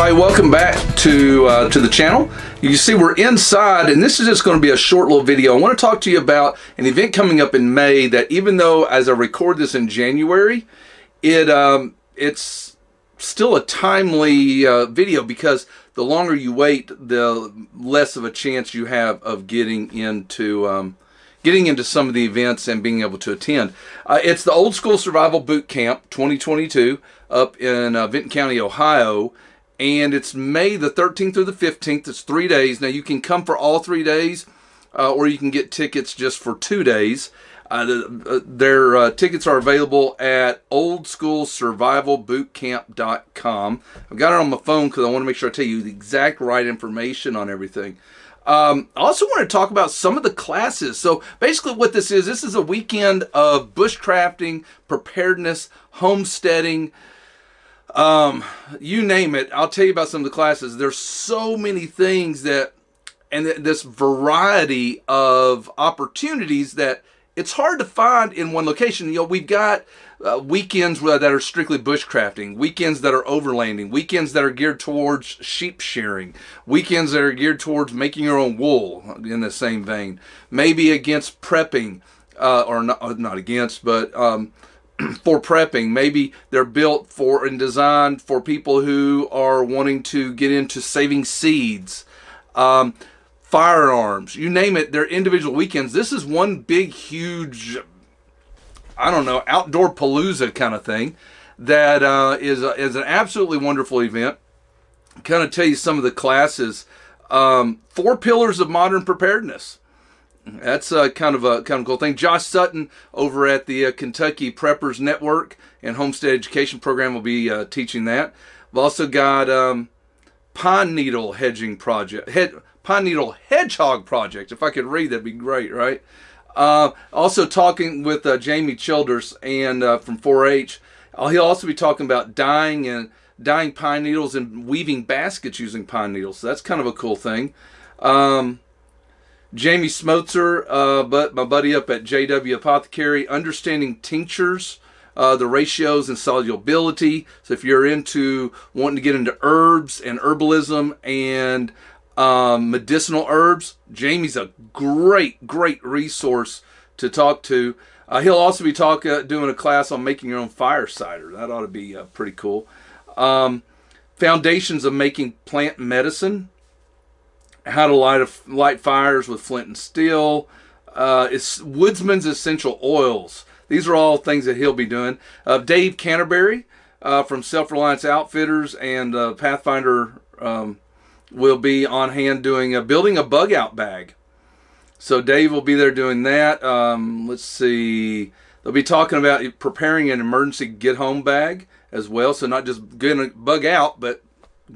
everybody, welcome back to the channel. You see we're inside, and this is just going to be a short little video. I want to talk to you about an event coming up in May that, even though as I record this in January, it's still a timely video, because the longer you wait, the less of a chance you have of getting into some of the events and being able to attend. It's the Old School Survival Boot Camp 2022 up in Vinton County, Ohio. And it's May the 13th through the 15th. It's 3 days. Now, you can come for all 3 days, or you can get tickets just for 2 days. Their tickets are available at oldschoolsurvivalbootcamp.com. I've got it on my phone because I want to make sure I tell you the exact right information on everything. I also want to talk about some of the classes. So basically what this is a weekend of bushcrafting, preparedness, homesteading, you name it. I'll tell you about some of the classes. There's so many things and this variety of opportunities that it's hard to find in one location. You know, we've got weekends that are strictly bushcrafting, weekends that are overlanding, weekends that are geared towards sheep shearing, weekends that are geared towards making your own wool in the same vein, maybe against prepping, or not against, but for prepping. Maybe they're built for and designed for people who are wanting to get into saving seeds, firearms, you name it. They're individual weekends. This is one big, huge, I don't know, outdoor palooza kind of thing that is an absolutely wonderful event. Kind of tell you some of the classes. 4 pillars of modern preparedness. That's kind of a cool thing. Josh Sutton over at the Kentucky Preppers Network and Homestead Education Program will be teaching that. We've also got pine needle hedging project, pine needle hedgehog project. If I could read, that'd be great, right? Also talking with Jamie Childers and from 4-H. He'll also be talking about dyeing pine needles and weaving baskets using pine needles. So that's kind of a cool thing. Jamie Smotzer, but my buddy up at JW Apothecary, understanding tinctures, the ratios and solubility. So if you're wanting to get into herbs and herbalism and medicinal herbs, Jamie's a great resource to talk to. He'll also be doing a class on making your own fire cider. That ought to be pretty cool. Foundations of making plant medicine. How to light fires with flint and steel. It's Woodsman's Essential Oils. These are all things that he'll be doing. Dave Canterbury from Self-Reliance Outfitters and Pathfinder will be on hand doing building a bug out bag. So Dave will be there doing that. Let's see. They'll be talking about preparing an emergency get home bag as well. So not just getting a bug out, but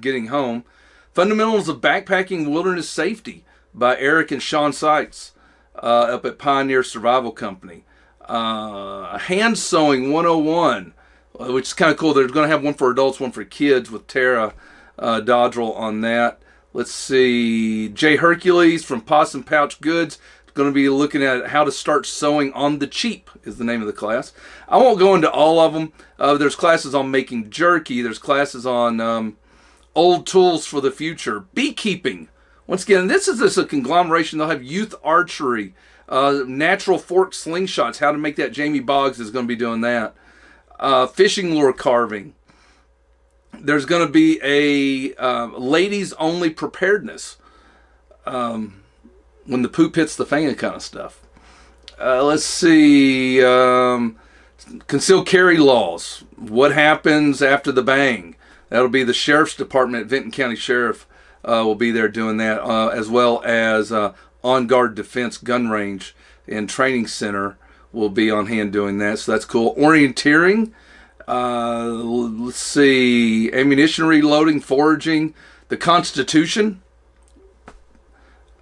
getting home. Fundamentals of Backpacking Wilderness Safety by Eric and Sean Seitz up at Pioneer Survival Company. Hand Sewing 101, which is kind of cool. They're going to have one for adults, one for kids, with Tara Dodrell on that. Let's see. Jay Hercules from Possum Pouch Goods is going to be looking at how to start sewing on the cheap is the name of the class. I won't go into all of them. There's classes on making jerky. There's classes on old tools for the future. Beekeeping. Once again, this is a conglomeration. They'll have youth archery, natural fork slingshots, how to make that. Jamie Boggs is going to be doing that. Fishing lure carving. There's going to be a ladies only preparedness. When the poop hits the fan kind of stuff. Let's see. Concealed carry laws. What happens after the bang? That'll be the Sheriff's Department. Vinton County Sheriff will be there doing that, as well as On Guard Defense Gun Range and Training Center will be on hand doing that. So that's cool. Orienteering. Let's see. Ammunition reloading, foraging, the Constitution,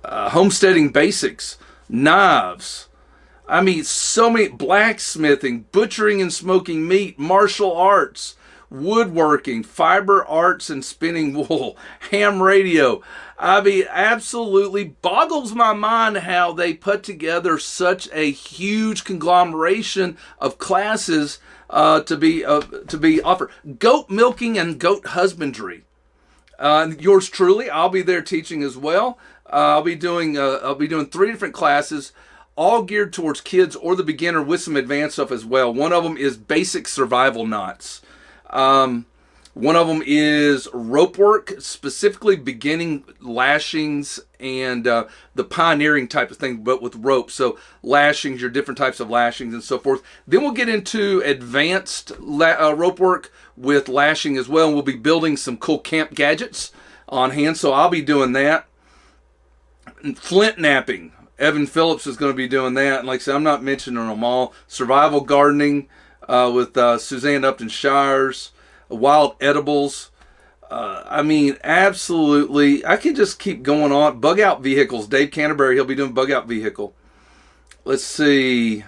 homesteading basics, knives. I mean, so many. Blacksmithing, butchering and smoking meat, martial arts, woodworking, fiber arts and spinning wool, ham radio. I mean, absolutely boggles my mind how they put together such a huge conglomeration of classes to be offered. Goat milking and goat husbandry. Yours truly, I'll be there teaching as well. I'll be doing 3 different classes, all geared towards kids or the beginner with some advanced stuff as well. One of them is basic survival knots. One of them is rope work, specifically beginning lashings and the pioneering type of thing, but with rope. So lashings, your different types of lashings and so forth. Then we'll get into advanced rope work with lashing as well. And we'll be building some cool camp gadgets on hand. So I'll be doing that. Flint Knapping. Evan Phillips is going to be doing that. And like I said, I'm not mentioning them all. Survival gardening with Suzanne Upton Shires. Wild edibles. I mean, absolutely. I can just keep going on. Bug out vehicles. Dave Canterbury, he'll be doing bug out vehicle. Let's see.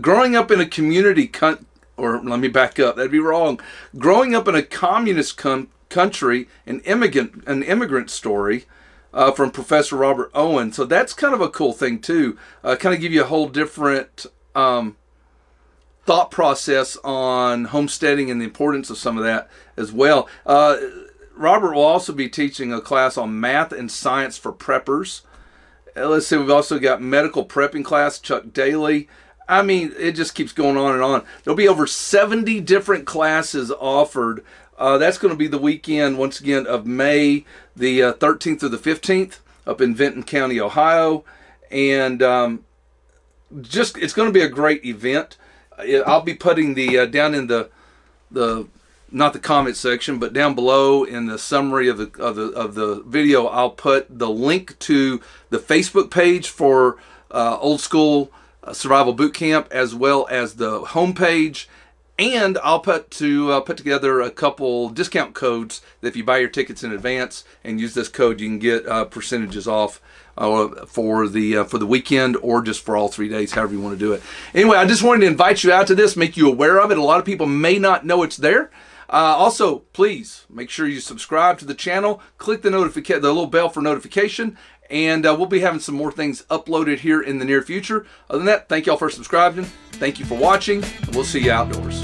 Growing up in a community, or let me back up. That'd be wrong. Growing up in a communist country, an immigrant story from Professor Robert Owen. So that's kind of a cool thing too. Kind of give you a whole different thought process on homesteading and the importance of some of that as well. Robert will also be teaching a class on math and science for preppers. Let's see, we've also got medical prepping class, Chuck Daly. I mean, it just keeps going on and on. There'll be over 70 different classes offered. That's going to be the weekend, once again, of May the 13th through the 15th up in Vinton County, Ohio. And it's going to be a great event. I'll be putting the down in the not the comment section, but down below in the summary of the video, I'll put the link to the Facebook page for Old School Survival Boot Camp, as well as the homepage, and I'll put together a couple discount codes that if you buy your tickets in advance and use this code, you can get percentages off for the weekend, or just for all 3 days, however you want to do it. Anyway, I just wanted to invite you out to this, make you aware of it. A lot of people may not know it's there. Also, please make sure you subscribe to the channel, click the little bell for notification, and we'll be having some more things uploaded here in the near future. Other than that, thank y'all for subscribing. Thank you for watching, and we'll see you outdoors.